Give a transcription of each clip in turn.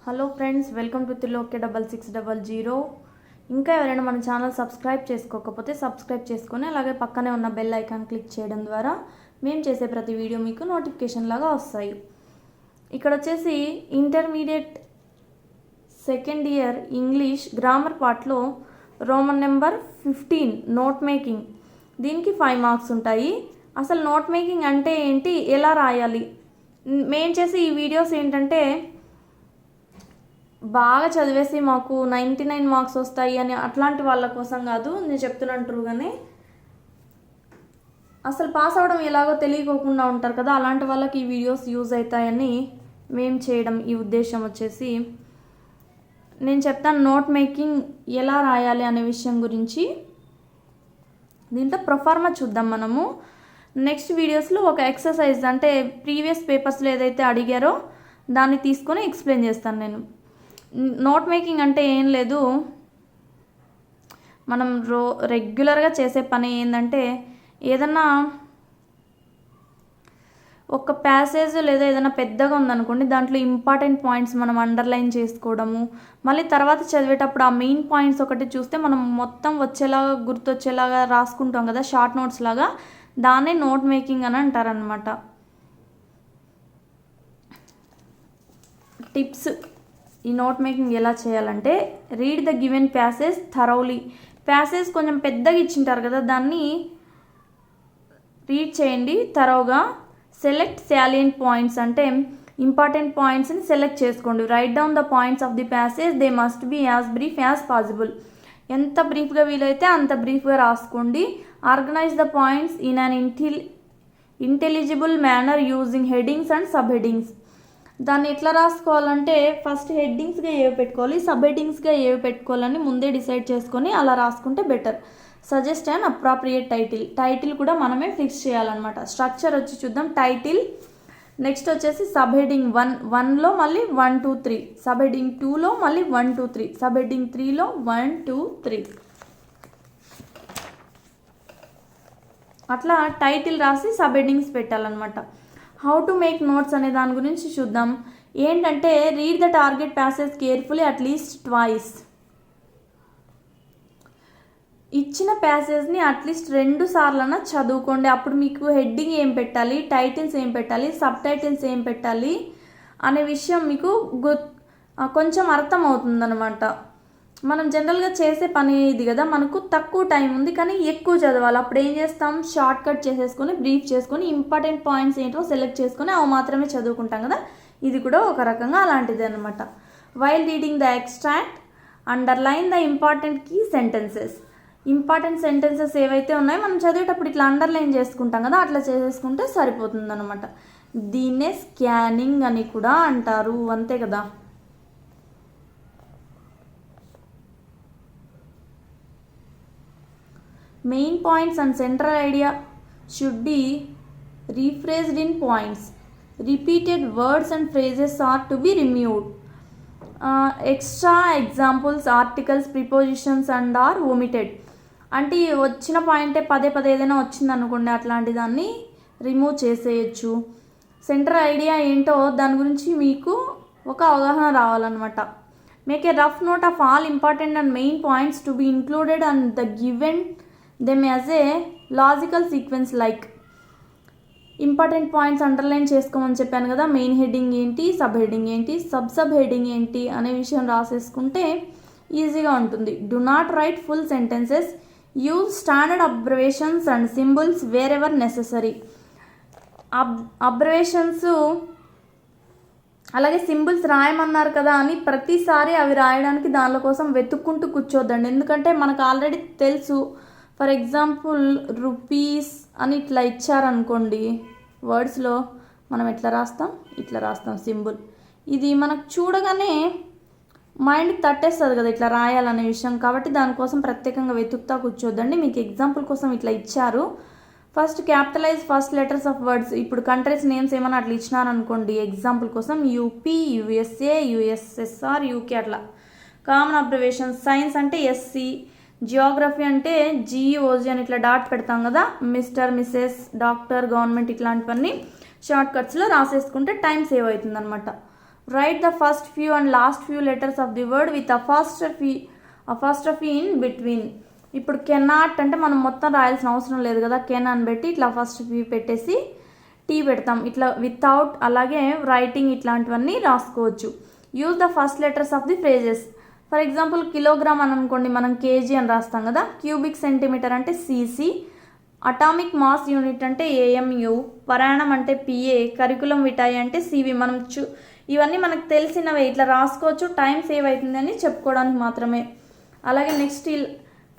Hello friends, welcome to Trilokya 6600. ఇంకా ఎవరైనా మన ఛానల్ సబ్స్క్రైబ్ చేసుకోకపోతే సబ్స్క్రైబ్ చేసుకొని అలాగే పక్కనే ఉన్న బెల్ ఐకాన్ క్లిక్ చేయడం ద్వారా మేము చేసే ప్రతి వీడియో మీకు నోటిఫికేషన్ లాగా వస్తాయి. ఇక్కడ వచ్చేసి intermediate second year English grammar పార్ట్లో రోమన్ నెంబర్ 15 నోట్ మేకింగ్. దీనికి 5 మార్క్స్ ఉంటాయి. అసలు నోట్ మేకింగ్ అంటే ఏంటి, ఎలా రాయాలి, మేము చేసే ఈ వీడియోస్ ఏంటంటే బాగా చదివేసి మాకు 99 మార్క్స్ వస్తాయి అని అట్లాంటి వాళ్ళ కోసం కాదు. నేను చెప్తున్నాను ట్రూగానే. అసలు పాస్ అవ్వడం ఎలాగో తెలియకోకుండా ఉంటారు కదా, అలాంటి వాళ్ళకి ఈ వీడియోస్ యూజ్ అవుతాయని మేము చేయడం. ఈ ఉద్దేశం వచ్చేసి నేను చెప్తాను నోట్ మేకింగ్ ఎలా రాయాలి అనే విషయం గురించి. దీంట్లో ప్రొఫార్మా చూద్దాం మనము. నెక్స్ట్ వీడియోస్లో ఒక ఎక్సర్సైజ్, అంటే ప్రీవియస్ పేపర్స్లో ఏదైతే అడిగారో దాన్ని తీసుకొని ఎక్స్ప్లెయిన్ చేస్తాను నేను. నోట్ మేకింగ్ అంటే ఏం లేదు, మనం రెగ్యులర్గా చేసే పని ఏంటంటే ఏదన్నా ఒక ప్యాసేజ్ లేదా ఏదైనా పెద్దగా ఉందనుకోండి, దాంట్లో ఇంపార్టెంట్ పాయింట్స్ మనం అండర్లైన్ చేసుకోవడము, మళ్ళీ తర్వాత చదివేటప్పుడు ఆ మెయిన్ పాయింట్స్ ఒకటి చూస్తే మనం మొత్తం వచ్చేలాగా గుర్తొచ్చేలాగా రాసుకుంటాం కదా, షార్ట్ నోట్స్ లాగా. దాన్నే నోట్ మేకింగ్ అని అంటారనమాట. టిప్స్ ఈ నోట్ మేకింగ్ ఎలా చేయాలంటే, read the given passage thoroughly. Passage కొంచెం పెద్దగా ఇచ్చింటారు కదా, దాన్ని రీడ్ చేయండి థరోగా. సెలెక్ట్ సాలియంట్ పాయింట్స్, అంటే ఇంపార్టెంట్ పాయింట్స్ని సెలెక్ట్ చేసుకోండి. Write down the points of the passage, they must be as brief as possible. ఎంత బ్రీఫ్గా వీలైతే అంత బ్రీఫ్గా రాసుకోండి. Organise the points in an intelligible manner using headings and sub headings. దాన్ని ఎట్లా రాసుకోవాలంటే, ఫస్ట్ హెడ్డింగ్స్గా ఏవి పెట్టుకోవాలి, సబ్ హెడ్డింగ్స్గా ఏవి పెట్టుకోవాలని ముందే డిసైడ్ చేసుకొని అలా రాసుకుంటే better. Suggest and appropriate title కూడా మనమే ఫిక్స్ చేయాలన్నమాట. స్ట్రక్చర్ వచ్చి చూద్దాం. టైటిల్, నెక్స్ట్ వచ్చేసి సబ్ హెడ్డింగ్ 1లో మళ్ళీ 1 2 3, సబ్ హెడ్డింగ్ 2లో మళ్ళీ 1 2 3, సబ్ హెడ్డింగ్ 3లో 1 2 3. అట్లా టైటిల్ రాసి సబ్ హెడ్డింగ్స్ పెట్టాలన్నమాట. హౌ టు మేక్ నోట్స్ అనే దాని గురించి చూద్దాం. ఏంటంటే, read the target passage carefully at least twice. ఇచ్చిన ప్యాసేజ్ని అట్లీస్ట్ 2 సార్లన్నా చదువుకోండి. అప్పుడు మీకు హెడ్డింగ్ ఏం పెట్టాలి, టైటిల్స్ ఏం పెట్టాలి, సబ్ టైటిల్స్ ఏం పెట్టాలి అనే విషయం మీకు కొంచెం అర్థం అవుతుందన్నమాట. మనం జనరల్గా చేసే పని ఇది కదా, మనకు తక్కువ టైం ఉంది కానీ ఎక్కువ చదవాలి. అప్పుడు ఏం చేస్తాం, షార్ట్ కట్ చేసేసుకొని బ్రీఫ్ చేసుకొని ఇంపార్టెంట్ పాయింట్స్ ఏంటో సెలెక్ట్ చేసుకొని అవి మాత్రమే చదువుకుంటాం కదా. ఇది కూడా ఒక రకంగా అలాంటిది అనమాట. While reading the extract underline the important key sentences. Important sentences ఏవైతే ఉన్నాయో మనం చదివేటప్పుడు ఇట్లా అండర్లైన్ చేసుకుంటాం కదా, అట్లా చేసేసుకుంటే సరిపోతుంది అనమాట. దీన్నే స్కానింగ్ అని కూడా అంటారు, అంతే కదా. Main points and central idea should be rephrased in points. Repeated words and phrases are to be removed. Extra examples, articles, prepositions and are omitted. అంటే వచ్చిన పాయింటే పదే ఏదైనా వచ్చింది అనుకోండి, అట్లాంటి దాన్ని రిమూవ్ చేసేయచ్చు. సెంట్రల్ ఐడియా ఏంటో దాని గురించి మీకు ఒక అవగాహన రావాలన్నమాట. Make a rough note of all important and main points to be included and the given them as a logical sequence like. Important points underline చేసుకోమని చెప్పాను కదా, మెయిన్ హెడ్డింగ్ ఏంటి, సబ్ హెడ్డింగ్ ఏంటి, సబ్ హెడ్డింగ్ ఏంటి అనే విషయం రాసేసుకుంటే ఈజీగా ఉంటుంది. Do not right full sentences, use standard observations and symbols wear ever necessary. Observations అలాగే సింబల్స్ రాయమన్నారు కదా అని ప్రతిసారి అవి రాయడానికి దానిలో కోసం వెతుక్కుంటూ కూర్చోద్దండి. ఎందుకంటే మనకు ఆల్రెడీ తెలుసు. ఫర్ ఎగ్జాంపుల్ రూపీస్ అని ఇట్లా ఇచ్చారనుకోండి, వర్డ్స్లో మనం ఎట్లా రాస్తాం సింబల్. ఇది మనకు చూడగానే మైండ్కి తట్టేస్తుంది కదా ఇట్లా రాయాలనే విషయం. కాబట్టి దానికోసం ప్రత్యేకంగా వెతుకుతా కూర్చోద్దండి. మీకు ఎగ్జాంపుల్ కోసం ఇట్లా ఇచ్చారు. First capitalise first letters of words. ఇప్పుడు కంట్రీస్ నేమ్స్ ఏమైనా అట్లా ఇచ్చినారనుకోండి ఎగ్జాంపుల్ కోసం, యూపీ, యుఎస్ఏ, యుఎస్ఎస్ఆర్, యూకే అట్లా. కామన్ అబ్జర్వేషన్స్, సైన్స్ అంటే ఎస్సి, జియోగ్రఫీ అంటే జిఓజీ అని ఇట్లా డాట్ పెడతాం కదా, మిస్టర్, మిస్సెస్, డాక్టర్, గవర్నమెంట్ ఇట్లాంటివన్నీ షార్ట్ కట్స్లో రాసేసుకుంటే టైం సేవ్ అవుతుంది అనమాట. Right the first few and last few letters of the word with apostrophe in between. ఇప్పుడు కెనాట్ అంటే మనం మొత్తం రాయాల్సిన అవసరం లేదు కదా, కెన్ అని పెట్టి ఇట్లా ఫస్ట్ ఫ్యూ పెట్టేసి టీ పెడతాం, ఇట్లా వితౌట్. అలాగే రైటింగ్ ఇట్లాంటివన్నీ రాసుకోవచ్చు. Use the first letters of the phrases. For example kilogram అని అనుకోండి, మనం కేజీ అని రాస్తాం కదా. క్యూబిక్ సెంటీమీటర్ అంటే సీసీ. అటామిక్ మాస్ యూనిట్ అంటే ఏఎంయు. పరాణం అంటే పిఏ. కరికులం విటాయి అంటే సివి. మనం ఇవన్నీ మనకు తెలిసినవే, ఇట్లా రాసుకోవచ్చు, టైం సేవ్ అవుతుందని చెప్పుకోవడానికి మాత్రమే. అలాగే next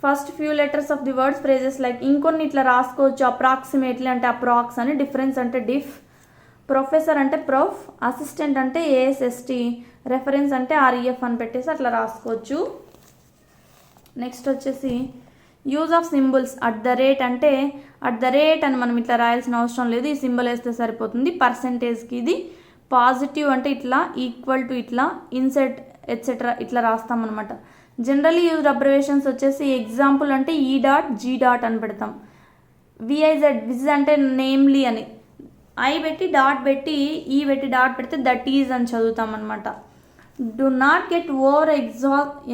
first few letters of the words phrases like ఇంకొన్ని ఇట్లా రాసుకోవచ్చు. అప్రాక్సిమేట్లీ అంటే అప్రాక్స్ అని, డిఫరెన్స్ అంటే డిఫ్, ప్రొఫెసర్ అంటే ప్రొఫ్, అసిస్టెంట్ అంటే ఏఎస్ఎస్టి, రెఫరెన్స్ అంటే ఆర్ఈఎఫ్ అని పెట్టేసి అట్లా రాసుకోవచ్చు. నెక్స్ట్ వచ్చేసి use of symbols. At the rate అంటే అట్ ద రేట్ అని మనం ఇట్లా రాయాల్సిన అవసరం లేదు, ఈ సింబల్ వేస్తే సరిపోతుంది. పర్సెంటేజ్కి ఇది. పాజిటివ్ అంటే ఇట్లా, ఈక్వల్ టు ఇట్లా, ఇన్సెట్ ఎట్సెట్రా ఇట్లా రాస్తామన్నమాట. జనరల్లీ యూజ్డ్ అబ్రివేషన్స్ వచ్చేసి ఎగ్జాంపుల్ అంటే ఈ డాట్ జీ డాట్ అని పెడతాం. విఐజెడ్ విజ్ అంటే నేమ్లీ అని, ఐ పెట్టి డాట్ పెట్టి ఈ పెట్టి డాట్ పెడితే దట్ ఈజ్ అని చదువుతాం అనమాట. Do not get over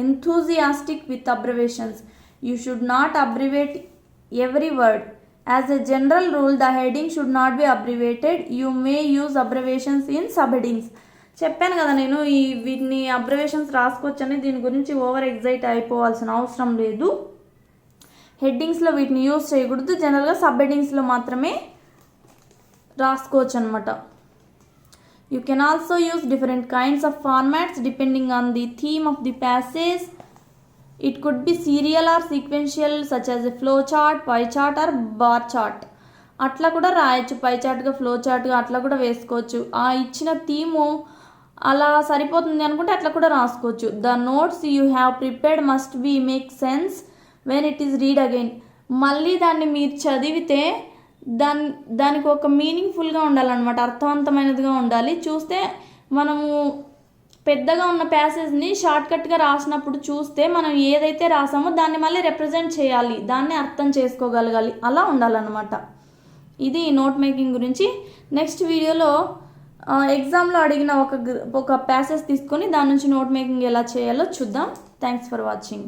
enthusiastic with abbreviations. You should not abbreviate every word. As a general rule, the heading should not be abbreviated. You may use abbreviations in subheadings. చెప్పాను కదా నేను వీటిని abbreviations రాసుకోవచ్చని, దీని గురించి over excite అయిపోవాల్సిన అవసరం లేదు. హెడ్డింగ్స్లో వీటిని use చేయకూడదు, జనరల్గా సబ్ హెడ్డింగ్స్లో మాత్రమే రాసుకోవచ్చు అనమాట. You can also use different kinds of formats depending on the theme of the passage. It could be serial or sequential such as a flow chart, pie chart or bar chart. అట్లా కూడా రాయొచ్చు, పై చార్ట్గా flow చార్ట్గా అట్లా కూడా వేసుకోవచ్చు. ఆ ఇచ్చిన theme అలా సరిపోతుంది అనుకుంటే అట్లా కూడా రాసుకోవచ్చు. The notes you have prepared must be make sense when it is read again. మళ్ళీ దాన్ని మీరు చదివితే దానికి ఒక మీనింగ్ఫుల్గా ఉండాలన్నమాట, అర్థవంతమైనదిగా ఉండాలి. చూస్తే మనము పెద్దగా ఉన్న ప్యాసేజ్ని షార్ట్కట్గా రాసినప్పుడు చూస్తే మనం ఏదైతే రాసామో దాన్ని మళ్ళీ రిప్రజెంట్ చేయాలి, దాన్ని అర్థం చేసుకోగలగాలి, అలా ఉండాలన్నమాట. ఇది నోట్ మేకింగ్ గురించి. నెక్స్ట్ వీడియోలో ఎగ్జామ్లో అడిగిన ఒక ప్యాసేజ్ తీసుకొని దాని నుంచి నోట్ మేకింగ్ ఎలా చేయాలో చూద్దాం. Thanks for watching.